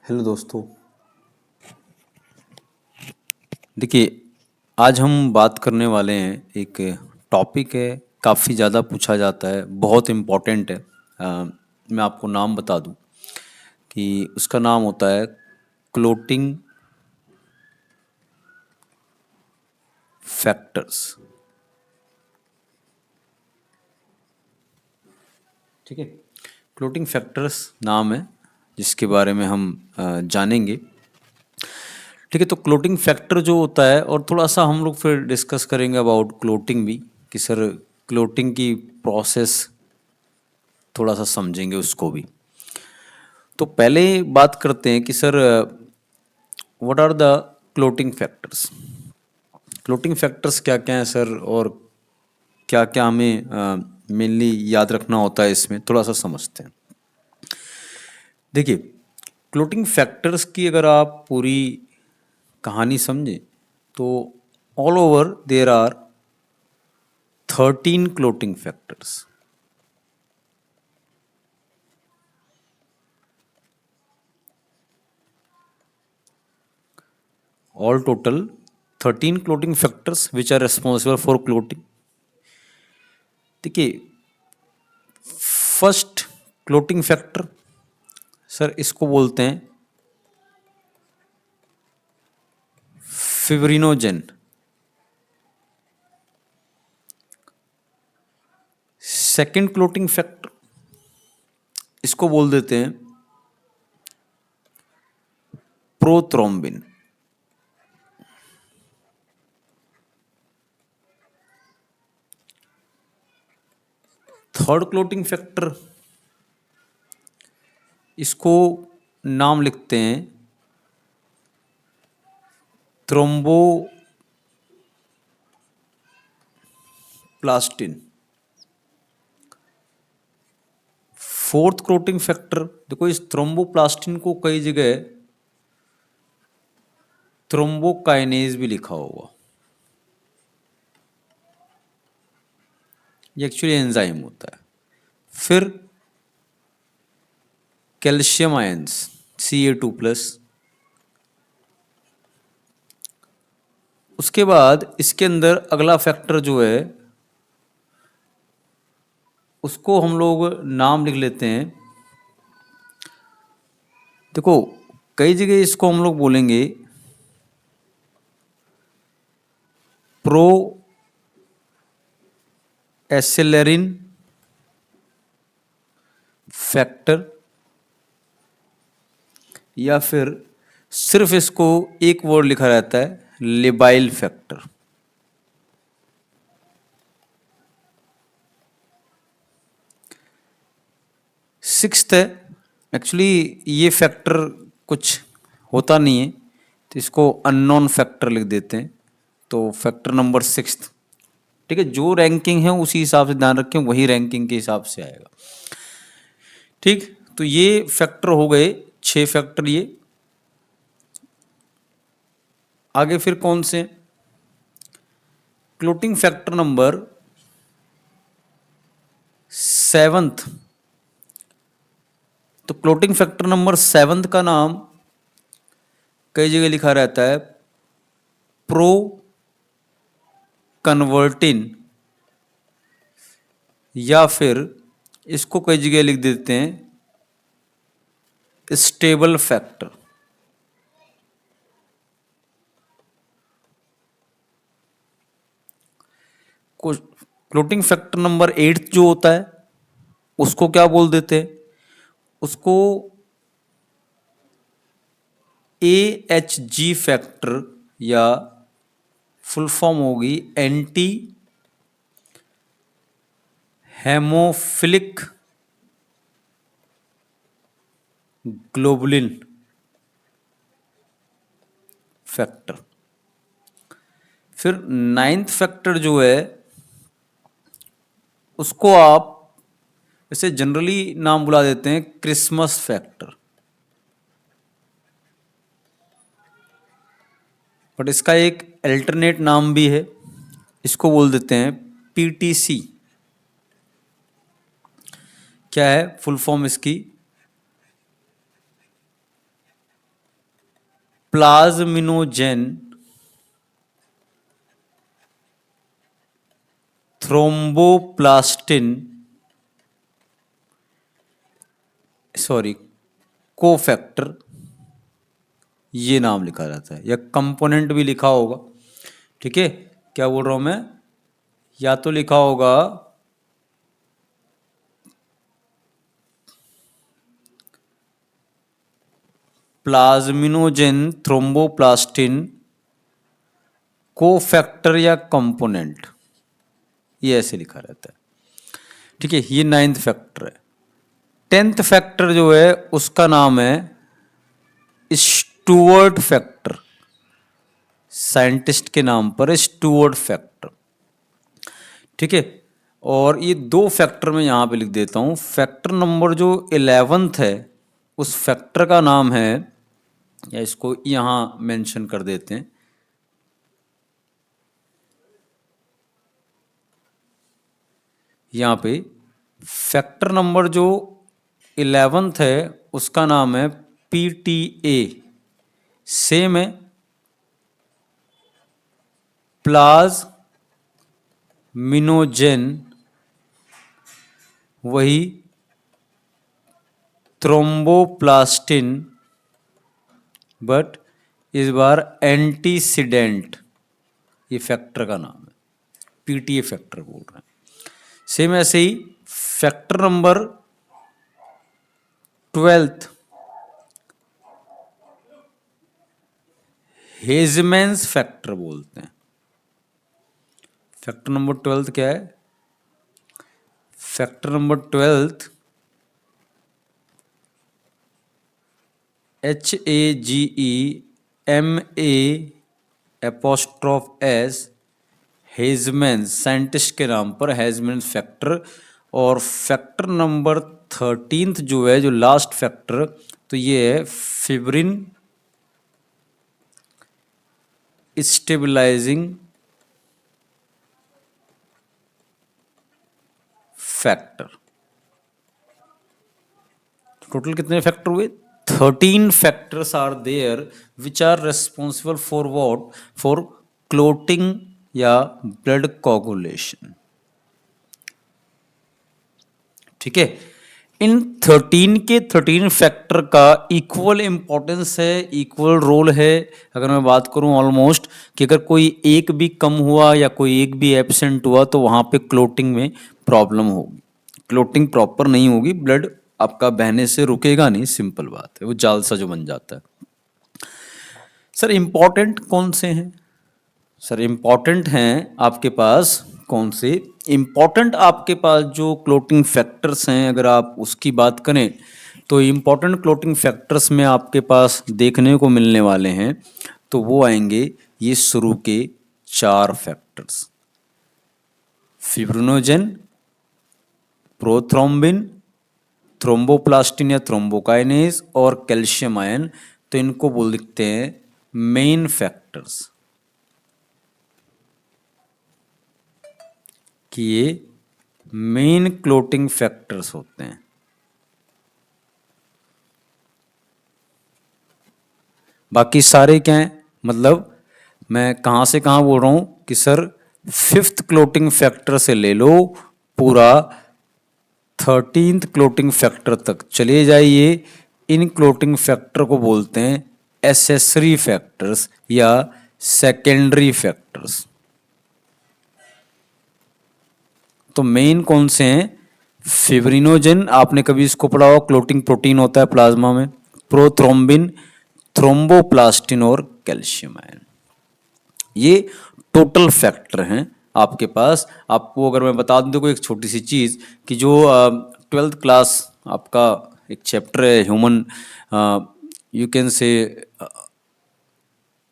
Hello दोस्तों। देखिए, आज हम बात करने वाले हैं। एक टॉपिक है, काफ़ी ज़्यादा पूछा जाता है, बहुत इम्पोर्टेंट है। मैं आपको नाम बता दूं कि उसका नाम होता है क्लोटिंग फैक्टर्स। ठीक है, क्लोटिंग फैक्टर्स नाम है जिसके बारे में हम जानेंगे। ठीक है, तो क्लोटिंग फैक्टर जो होता है, और थोड़ा सा हम लोग फिर डिस्कस करेंगे अबाउट क्लोटिंग भी, कि सर क्लोटिंग की प्रोसेस थोड़ा सा समझेंगे उसको भी। तो पहले बात करते हैं कि sir what are the clotting factors. Clotting factors क्या क्या हैं सर, और क्या क्या हमें मेनली याद रखना होता है, इसमें थोड़ा सा समझते हैं। देखिए, क्लोटिंग फैक्टर्स की अगर आप पूरी कहानी समझें तो all over there are 13 clotting factors. All total 13 clotting factors which are responsible for clotting. देखिए, फर्स्ट क्लोटिंग फैक्टर सर इसको बोलते हैं फिब्रिनोजेन। सेकंड क्लोटिंग फैक्टर इसको बोल देते हैं प्रोथ्रोम्बिन। थर्ड क्लोटिंग फैक्टर इसको नाम लिखते हैं थ्रोम्बोप्लास्टिन। फोर्थ क्लोटिंग फैक्टर, देखो इस थ्रोम्बोप्लास्टिन को कई जगह थ्रोम्बोकाइनेज भी लिखा होगा। ये एक्चुअली एंजाइम होता है। फिर कैल्शियम आयंस Ca2+। उसके बाद इसके अंदर अगला फैक्टर जो है उसको हम लोग नाम लिख लेते हैं। देखो, कई जगह इसको हम लोग बोलेंगे प्रो एसेलेरिन फैक्टर, या फिर सिर्फ इसको एक वर्ड लिखा रहता है लेबाइल फैक्टर। सिक्स्थ है, एक्चुअली ये फैक्टर कुछ होता नहीं है तो इसको अननोन फैक्टर लिख देते हैं। तो फैक्टर नंबर सिक्स्थ, ठीक है, जो रैंकिंग है उसी हिसाब से ध्यान रखें, वही रैंकिंग के हिसाब से आएगा। ठीक, तो ये फैक्टर हो गए 6 फैक्टर। ये आगे फिर कौन से? Clotting factor number seventh. तो क्लोटिंग फैक्टर नंबर सेवंथ का नाम कई जगह लिखा रहता है प्रो कन्वर्टिन, या फिर इसको कई जगह लिख देते हैं stable factor. Clotting factor number 8 जो होता है उसको क्या बोल देते हैं? उसको AHG फैक्टर, या फुल फॉर्म होगी एंटी हेमोफिलिक ग्लोबुलिन फैक्टर। फिर नाइन्थ फैक्टर जो है उसको आप इसे जनरली नाम बुला देते हैं क्रिसमस फैक्टर, बट इसका एक अल्टरनेट नाम भी है, इसको बोल देते हैं PTC। क्या है फुल फॉर्म इसकी? प्लाज्मिनोजेन थ्रोम्बोप्लास्टिन कोफैक्टर, ये नाम लिखा रहता है, या कंपोनेंट भी लिखा होगा। ठीक है, क्या बोल रहा हूं मैं, या तो लिखा होगा प्लाज्मिनोजेन थ्रोम्बोप्लास्टिन कोफैक्टर या कंपोनेंट, ये ऐसे लिखा रहता है। ठीक है, ये 9th फैक्टर है। 10th फैक्टर जो है उसका नाम है स्टुअर्ट फैक्टर, साइंटिस्ट के नाम पर स्टुअर्ट फैक्टर। ठीक है, और ये 2 फैक्टर मैं यहाँ पे लिख देता हूँ। फैक्टर नंबर जो 11th है उस फैक्टर का नाम है, या इसको यहाँ मेंशन कर देते हैं, यहाँ पे फैक्टर नंबर जो 11th है उसका नाम है PTA, सेम है प्लाज्मिनोजेन, वही थ्रोम्बोप्लास्टिन, बट इस बार एंटीसीडेंट, ये फैक्टर का नाम है, PTA फैक्टर बोल रहे हैं। सेम ऐसे ही factor number 12th Hageman's factor बोलते हैं। फैक्टर नंबर 12th क्या है, factor number 12th HAGEMA' Hageman's, scientist के नाम पर हेजमैन्स फैक्टर। और फैक्टर नंबर 13th जो है, जो लास्ट फैक्टर, तो ये है फिब्रिन स्टेबलाइजिंग फैक्टर। टोटल कितने फैक्टर हुए, 13 factors are there which are responsible for what, for clotting या ब्लड कोगुलेशन। ठीक है, इन 13 के 13 फैक्टर का इक्वल इंपॉर्टेंस है, इक्वल रोल है। अगर मैं बात करूं ऑलमोस्ट कि अगर कोई एक भी कम हुआ या कोई एक भी एब्सेंट हुआ तो वहां पे क्लोटिंग में प्रॉब्लम होगी, क्लोटिंग प्रॉपर नहीं होगी, ब्लड आपका बहने से रुकेगा नहीं, सिंपल बात है, वो जाल सा जो बन जाता है। सर इम्पॉर्टेंट कौन से हैं, सर इम्पॉर्टेंट हैं आपके पास कौन से, इम्पॉर्टेंट आपके पास जो क्लोटिंग फैक्टर्स हैं, अगर आप उसकी बात करें तो इम्पॉर्टेंट क्लोटिंग फैक्टर्स में आपके पास देखने को मिलने वाले हैं, तो वो आएंगे ये शुरू के 4 फैक्टर्स, फिब्रिनोजेन, प्रोथ्रोम्बिन, थ्रोम्बोप्लास्टिन या थ्रोम्बोकाइनेज और कैल्शियम आयन। तो इनको बोल देते हैं मेन फैक्टर्स, कि ये मेन क्लोटिंग फैक्टर्स होते हैं। बाकी सारे क्या हैं, मतलब मैं कहाँ से कहाँ बोल रहा हूँ कि सर 5th क्लोटिंग फैक्टर से ले लो पूरा 13th क्लोटिंग फैक्टर तक चले जाइए। इन क्लोटिंग फैक्टर को बोलते हैं एसेसरी फैक्टर्स या सेकेंडरी फैक्टर्स। तो मेन कौन से हैं, फिब्रिनोजेन, आपने कभी इसको पढ़ा हो, क्लोटिंग प्रोटीन होता है प्लाज्मा में, प्रोथ्रोम्बिन, थ्रोम्बोप्लास्टिन और कैल्शियम आयन, ये टोटल फैक्टर हैं आपके पास। आपको अगर मैं बता दूं कोई एक छोटी सी चीज़ कि जो 12th क्लास आपका एक चैप्टर है human, you can say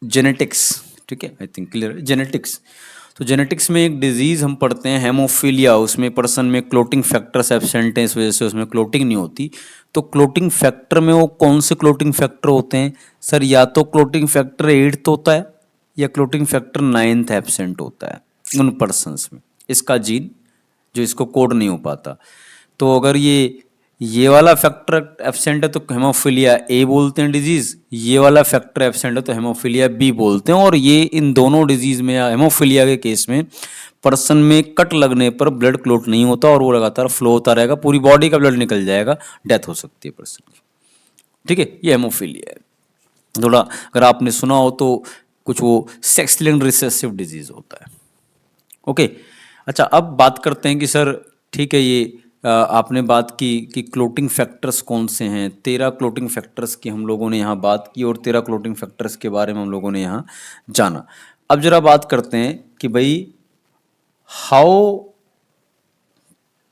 genetics, ठीक है, आई थिंक क्लियर है, जेनेटिक्स। तो जेनेटिक्स में एक डिजीज़ हम पढ़ते हैं हेमोफीलिया, उसमें पर्सन में क्लोटिंग फैक्टर्स एब्सेंट हैं, इस वजह से उसमें क्लोटिंग नहीं होती। तो क्लोटिंग फैक्टर में वो कौन से क्लोटिंग फैक्टर होते हैं सर, या तो क्लोटिंग फैक्टर 8th होता है या क्लोटिंग फैक्टर 9th एब्सेंट होता है उन पर्सनस में, इसका जीन जो इसको कोड नहीं हो पाता। तो अगर ये ये वाला फैक्टर एब्सेंट है तो हेमोफीलिया ए बोलते हैं डिजीज, ये वाला फैक्टर एब्सेंट है तो हेमोफीलिया बी बोलते हैं। और ये इन दोनों डिजीज में या हेमोफीलिया के केस में पर्सन में कट लगने पर ब्लड क्लोट नहीं होता और वो लगातार फ्लो होता रहेगा, पूरी बॉडी का ब्लड निकल जाएगा, डेथ हो सकती है पर्सन की। ठीक है, ये हेमोफीलिया है। थोड़ा अगर आपने सुना हो तो कुछ वो सेक्स लिंक्ड रिसेसिव डिजीज होता है। ओके, अच्छा अब बात करते हैं कि सर ठीक है, ये आपने बात की कि क्लोटिंग फैक्टर्स कौन से हैं। 13 क्लोटिंग फैक्टर्स की हम लोगों ने यहाँ बात की और 13 क्लोटिंग फैक्टर्स के बारे में हम लोगों ने यहाँ जाना। अब जरा बात करते हैं कि भाई how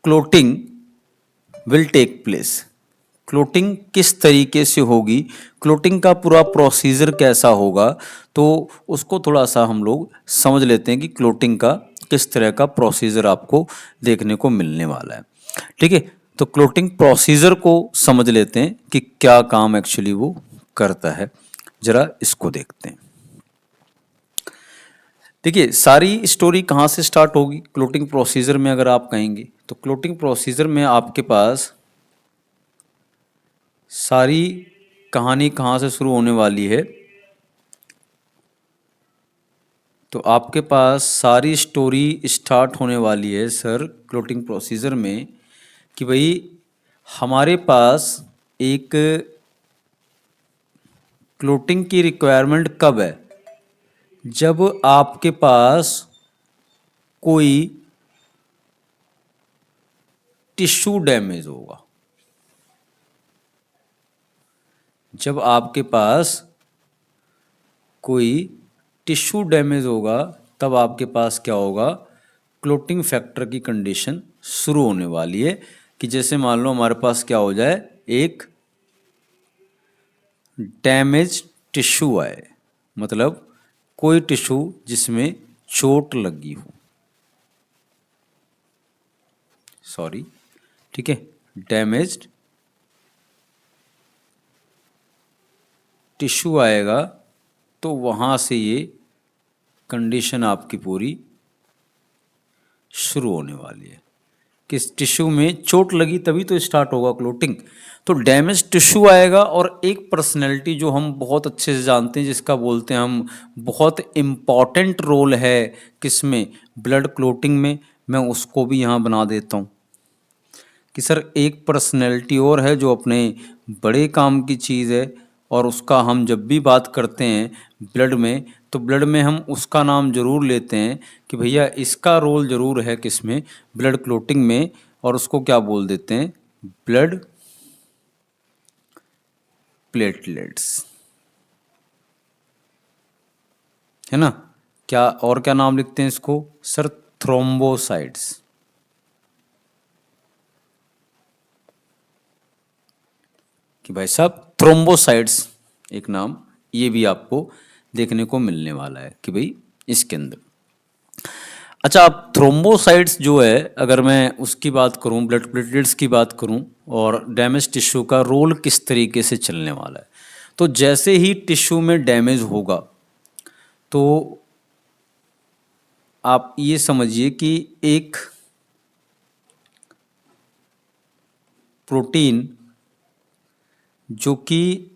clotting will take place. Clotting किस तरीके से होगी, क्लोटिंग का पूरा प्रोसीजर कैसा होगा, तो उसको थोड़ा सा हम लोग समझ लेते हैं कि क्लोटिंग का किस तरह का प्रोसीजर आपको देखने को मिलने वाला है। ठीक है, तो क्लोटिंग प्रोसीजर को समझ लेते हैं कि क्या काम एक्चुअली वो करता है, जरा इसको देखते हैं। देखिए, सारी स्टोरी कहाँ से स्टार्ट होगी क्लोटिंग प्रोसीजर में अगर आप कहेंगे तो क्लोटिंग प्रोसीजर में आपके पास सारी कहानी कहाँ से शुरू होने वाली है, तो आपके पास सारी स्टोरी स्टार्ट होने वाली है सर क्लोटिंग प्रोसीजर में कि भाई हमारे पास एक क्लोटिंग की रिक्वायरमेंट कब है, जब आपके पास कोई टिश्यू डैमेज होगा। जब आपके पास कोई टिश्यू डैमेज होगा तब आपके पास क्या होगा, क्लोटिंग फैक्टर की कंडीशन शुरू होने वाली है। कि जैसे मान लो हमारे पास क्या हो जाए, एक डैमेज टिश्यू आए, मतलब कोई टिश्यू जिसमें चोट लगी हो, सॉरी, ठीक है, डैमेज्ड टिश्यू आएगा तो वहाँ से ये कंडीशन आपकी पूरी शुरू होने वाली है। किस टिश्यू में चोट लगी तभी तो स्टार्ट होगा क्लोटिंग। तो डैमेज टिश्यू आएगा और एक पर्सनैलिटी जो हम बहुत अच्छे से जानते हैं, जिसका बोलते हैं हम बहुत इम्पॉर्टेंट रोल है किसमें, ब्लड क्लोटिंग में, मैं उसको भी यहाँ बना देता हूँ कि सर एक पर्सनैलिटी और है जो अपने बड़े काम की चीज़ है और उसका हम जब भी बात करते हैं ब्लड में, तो ब्लड में हम उसका नाम जरूर लेते हैं कि भैया इसका रोल जरूर है किसमें, ब्लड क्लोटिंग में, और उसको क्या बोल देते हैं, ब्लड प्लेटलेट्स, है ना। क्या और क्या नाम लिखते हैं इसको सर, थ्रोम्बोसाइट्स। कि भाई साहब थ्रोम्बोसाइट्स एक नाम ये भी आपको देखने को मिलने वाला है कि भाई इसके अंदर। अच्छा, अब थ्रोम्बोसाइट्स जो है अगर मैं उसकी बात करूं, ब्लड प्लेटलेट्स की बात करूं और डैमेज टिश्यू का रोल किस तरीके से चलने वाला है, तो जैसे ही टिश्यू में डैमेज होगा तो आप ये समझिए कि एक प्रोटीन जो कि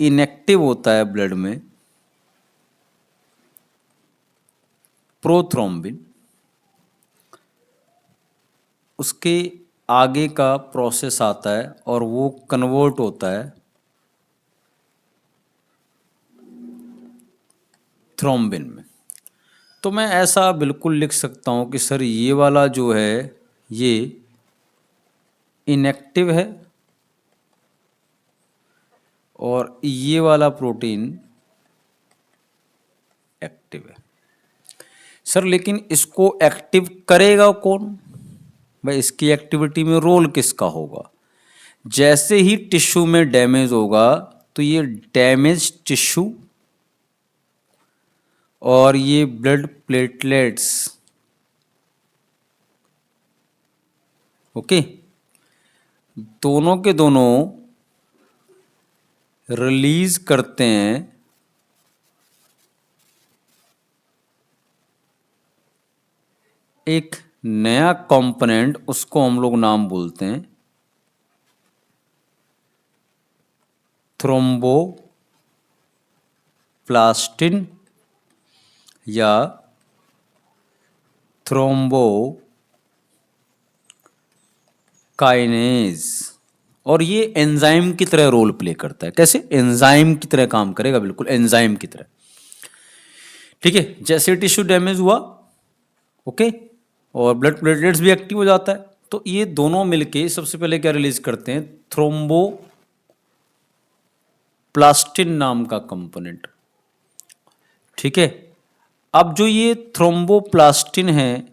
इनएक्टिव होता है ब्लड में, प्रोथ्रोम्बिन, उसके आगे का प्रोसेस आता है और वो कन्वर्ट होता है थ्रोम्बिन में। तो मैं ऐसा बिल्कुल लिख सकता हूँ कि सर ये वाला जो है ये इनएक्टिव है और ये वाला प्रोटीन एक्टिव है। सर लेकिन इसको एक्टिव करेगा कौन, भाई इसकी एक्टिविटी में रोल किसका होगा। जैसे ही टिश्यू में डैमेज होगा तो ये डैमेज टिश्यू और ये ब्लड प्लेटलेट्स, ओके, दोनों के दोनों रिलीज करते हैं एक नया कंपोनेंट, उसको हम लोग नाम बोलते हैं थ्रोम्बोप्लास्टिन या थ्रोम्बोकाइनेज, और ये एंजाइम की तरह रोल प्ले करता है। कैसे? एंजाइम की तरह काम करेगा, बिल्कुल एंजाइम की तरह। ठीक है, जैसे टिश्यू डैमेज हुआ, ओके, और ब्लड प्लेटलेट्स भी एक्टिव हो जाता है, तो ये दोनों मिलके सबसे पहले क्या रिलीज करते हैं? थ्रोम्बोप्लास्टिन नाम का कंपोनेंट। ठीक है, अब जो ये थ्रोम्बोप्लास्टिन है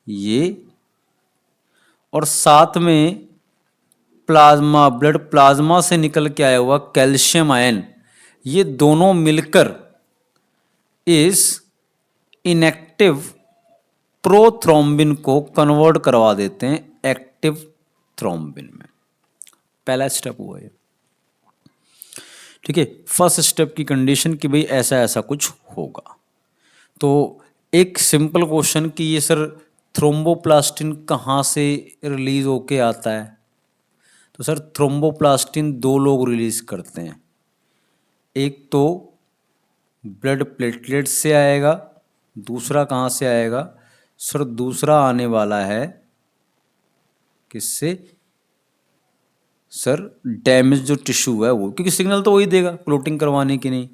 ये, और साथ में प्लाज्मा, ब्लड प्लाज्मा से निकल के आया हुआ कैल्शियम आयन, ये दोनों मिलकर इस इनएक्टिव प्रोथ्रोम्बिन को कन्वर्ट करवा देते हैं एक्टिव थ्रोम्बिन में। पहला स्टेप हुआ ये। ठीक है, फर्स्ट स्टेप की कंडीशन कि भाई ऐसा ऐसा कुछ होगा। तो एक सिंपल क्वेश्चन कि ये सर थ्रोम्बोप्लास्टिन कहाँ से रिलीज होके आता है? तो सर थ्रोम्बोप्लास्टिन दो लोग रिलीज करते हैं, एक तो ब्लड प्लेटलेट से आएगा, दूसरा कहाँ से आएगा? सर दूसरा आने वाला है किससे? सर डैमेज जो टिश्यू है वो, क्योंकि सिग्नल तो वही देगा क्लोटिंग करवाने की नहीं।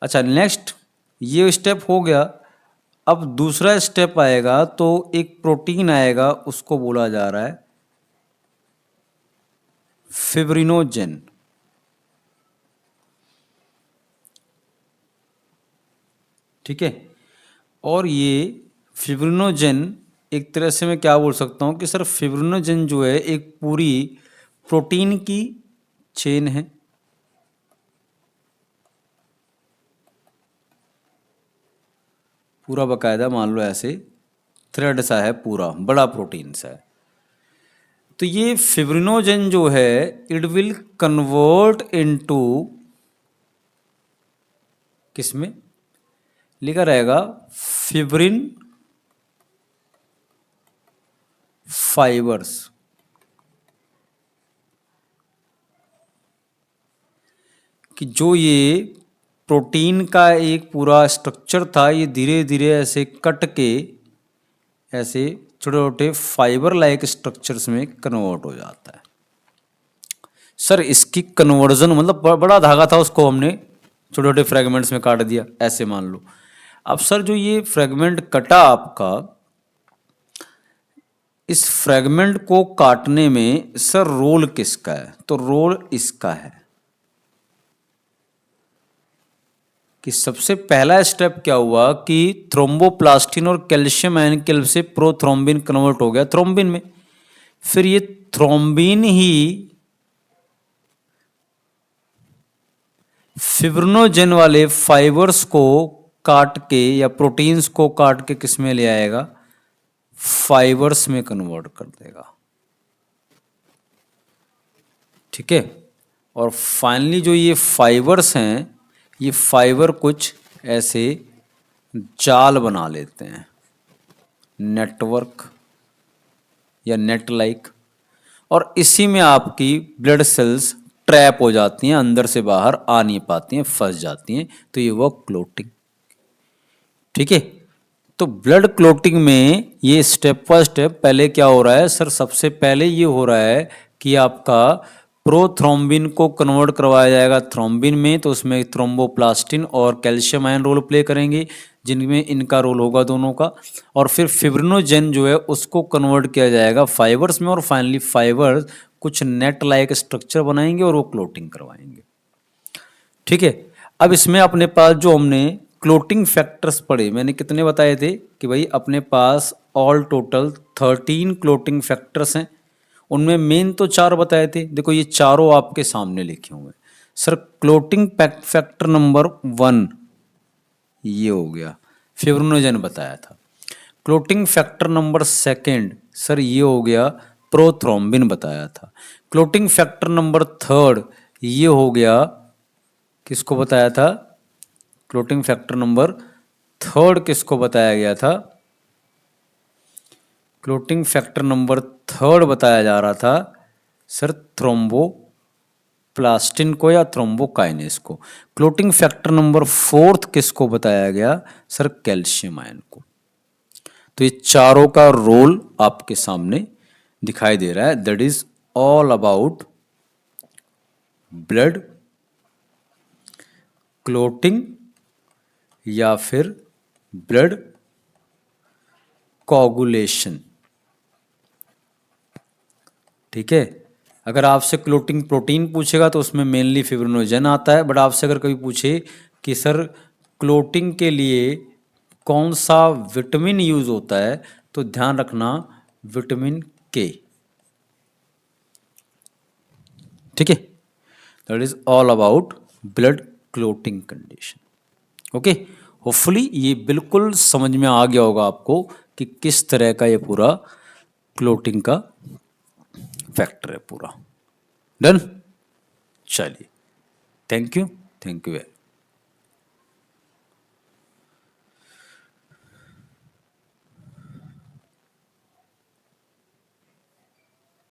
अच्छा, नेक्स्ट ये स्टेप हो गया। अब दूसरा स्टेप आएगा तो एक प्रोटीन आएगा, उसको बोला जा रहा है फिब्रिनोजेन। ठीक है, और ये फिब्रिनोजेन एक तरह से मैं क्या बोल सकता हूँ कि सर फिब्रिनोजेन जो है एक पूरी प्रोटीन की चेन है। पूरा बकायदा मान लो ऐसे थ्रेड सा है, पूरा बड़ा प्रोटीन सा है। तो ये फिब्रिनोजेन जो है इट विल कन्वर्ट इनटू, किसमें लिखा रहेगा? Fibrin fibres. कि जो ये प्रोटीन का एक पूरा स्ट्रक्चर था, ये धीरे धीरे ऐसे कट के ऐसे छोटे छोटे फाइबर लाइक स्ट्रक्चर्स में कन्वर्ट हो जाता है। सर इसकी कन्वर्जन मतलब बड़ा धागा था, उसको हमने छोटे छोटे फ्रेगमेंट्स में काट दिया, ऐसे मान लो। अब सर जो ये फ्रेगमेंट कटा आपका, इस फ्रेगमेंट को काटने में सर रोल किसका है? तो रोल इसका है कि सबसे पहला स्टेप क्या हुआ कि थ्रोम्बोप्लास्टिन और कैल्शियम आयन के हेल्प से प्रोथ्रोम्बिन कन्वर्ट हो गया थ्रोम्बिन में। फिर ये थ्रोम्बिन ही फिब्रिनोजेन वाले फाइबर्स को काट के या प्रोटीन्स को काट के किस में ले आएगा? फाइबर्स में कन्वर्ट कर देगा। ठीक है, और फाइनली जो ये फाइबर्स हैं, ये फाइबर कुछ ऐसे जाल बना लेते हैं, नेटवर्क या नेट लाइक, और इसी में आपकी ब्लड सेल्स ट्रैप हो जाती हैं, अंदर से बाहर आ नहीं पाती हैं, फंस जाती हैं। तो ये हुआ क्लोटिंग। ठीक है, तो ब्लड क्लोटिंग में ये स्टेप बाय स्टेप पहले क्या हो रहा है? सर सबसे पहले ये हो रहा है कि आपका प्रोथ्रोम्बिन को कन्वर्ट करवाया जाएगा थ्रोम्बिन में, तो उसमें थ्रोम्बोप्लास्टिन और कैल्शियम आयन रोल प्ले करेंगे, जिनमें इनका रोल होगा दोनों का। और फिर फिब्रिनोजेन जो है उसको कन्वर्ट किया जाएगा फाइबर्स में, और फाइनली फाइबर्स कुछ नेट लाइक स्ट्रक्चर बनाएंगे और वो क्लोटिंग करवाएंगे। ठीक है, अब इसमें अपने पास जो हमने क्लोटिंग फैक्टर्स पढ़े, मैंने कितने बताए थे कि भाई अपने पास ऑल टोटल 13 क्लोटिंग फैक्टर्स हैं। उनमें मेन तो 4 बताए थे, देखो ये चारों आपके सामने लिखे हुए हैं। सर क्लोटिंग फैक्टर नंबर 1 ये हो गया, फिब्रिनोजेन बताया था। क्लोटिंग फैक्टर नंबर 2 सर ये हो गया, प्रोथ्रोम्बिन बताया था। क्लोटिंग फैक्टर नंबर 3 ये हो गया, किसको बताया था? क्लोटिंग फैक्टर नंबर 3 किसको बताया गया था? क्लोटिंग फैक्टर नंबर 3 बताया जा रहा था सर प्लास्टिन को या थ्रोम्बोकाइनेस को। क्लोटिंग फैक्टर नंबर 4 किसको बताया गया सर? कैल्शियम आयन को। तो ये चारों का रोल आपके सामने दिखाई दे रहा है। That is all about blood clotting या फिर ब्लड कोगुलेशन। ठीक है, अगर आपसे क्लोटिंग प्रोटीन पूछेगा तो उसमें मेनली फिब्रिनोजेन आता है, बट आपसे अगर कभी पूछे कि सर क्लोटिंग के लिए कौन सा विटामिन यूज होता है, तो ध्यान रखना विटामिन के। ठीक है, that is all about blood clotting condition. Okay, hopefully ये बिल्कुल समझ में आ गया होगा आपको कि किस तरह का ये पूरा क्लोटिंग का फैक्टर है पूरा। डन, चलिए, थैंक यू, थैंक यू।